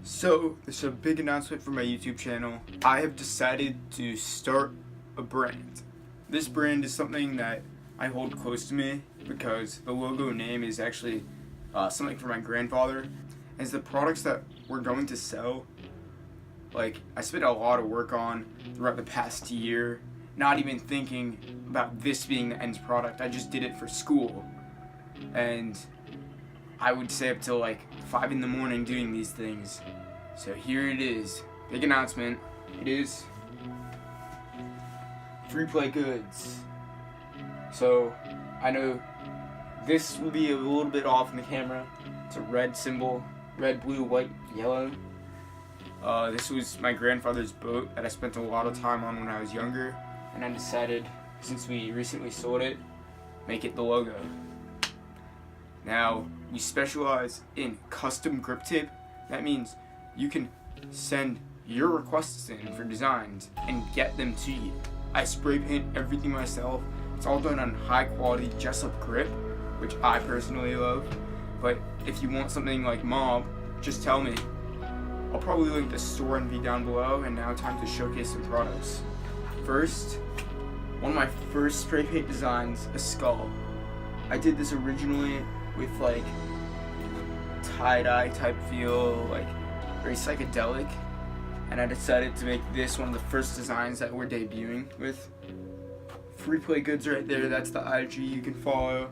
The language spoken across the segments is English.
So, this is a big announcement for my YouTube channel. I have decided to start a brand. This brand is something that I hold close to me because the logo name is actually something for my grandfather. As the products that we're going to sell, like, I spent a lot of work on throughout the past year, not even thinking about this being the end product. I just did it for school. And I would stay up till like 5 in the morning doing these things. So here it is. Big announcement. It is Free Play Goods. So I know this will be a little bit off in the camera. It's a red symbol. Red, blue, white, yellow. This was my grandfather's boat that I spent a lot of time on when I was younger. And I decided, since we recently sold it, make it the logo. Now, we specialize in custom grip tape. That means you can send your requests in for designs and get them to you. I spray paint everything myself. It's all done on high quality Jessup grip, which I personally love. But if you want something like Mob, just tell me. I'll probably link the store and be down below, and now time to showcase some products. First, one of my first spray paint designs, a skull. I did this originally with like tie-dye type feel, like very psychedelic, and I decided to make this one of the first designs that we're debuting with. Free Play Goods right there, that's the IG you can follow.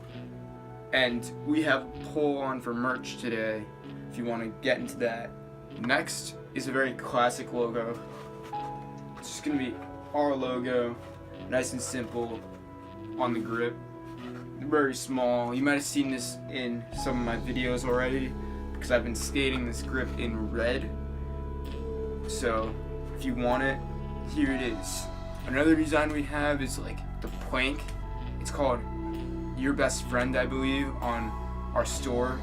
And we have a poll on for merch today if you want to get into that. Next is a very classic logo. It's just gonna be our logo, nice and simple on the grip. Very small. You might have seen this in some of my videos already because I've been stating this grip in red. So if you want it, here it is. Another design we have is like the plank. It's called Your Best Friend, I believe, on our store.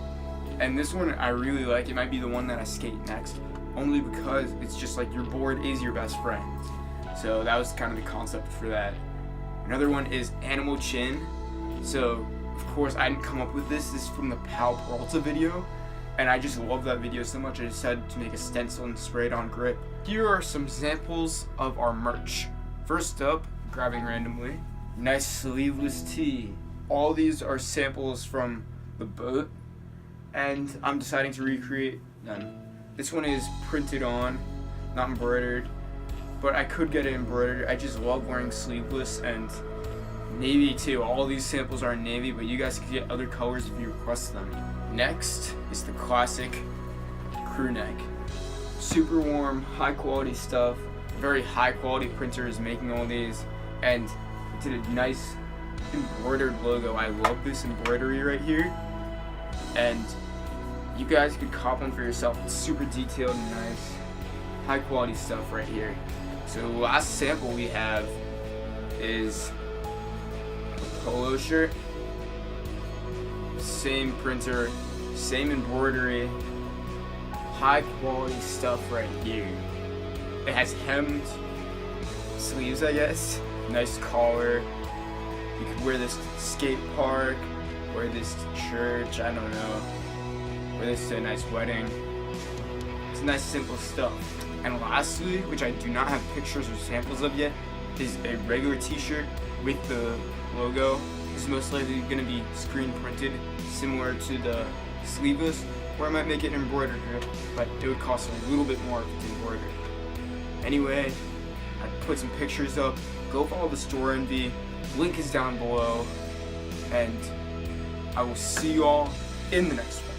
And this one I really like. It might be the one that I skate next, only because it's just like your board is your best friend. So that was kind of the concept for that. Another one is Animal Chin. So, of course, I didn't come up with this. This is from the Pal Peralta video, and I just love that video so much I decided to make a stencil and spray it on grip. Here are some samples of our merch. First up, grabbing randomly, nice sleeveless tee. All these are samples from the boat, and I'm deciding to recreate them. This one is printed on, not embroidered, but I could get it embroidered. I just love wearing sleeveless and navy too. All these samples are in navy, but you guys can get other colors if you request them. Next is the classic crew neck. Super warm, high quality stuff. Very high quality printer is making all these, and it did a nice embroidered logo. I love this embroidery right here, and you guys could cop one for yourself. It's super detailed and nice. High quality stuff right here. So the last sample we have is polo shirt, same printer, same embroidery, high quality stuff right here. It has hemmed sleeves, I guess, nice collar. You could wear this to the skate park, wear this to church, I don't know, wear this to a nice wedding. It's nice simple stuff. And lastly, which I do not have pictures or samples of yet, is a regular t-shirt with the logo. This is most likely going to be screen printed, similar to the sleeveless, or I might make it embroidered, but it would cost a little bit more if it's embroidered. Anyway, I put some pictures up. Go follow the store envy. Link is down below, and I will see you all in the next one.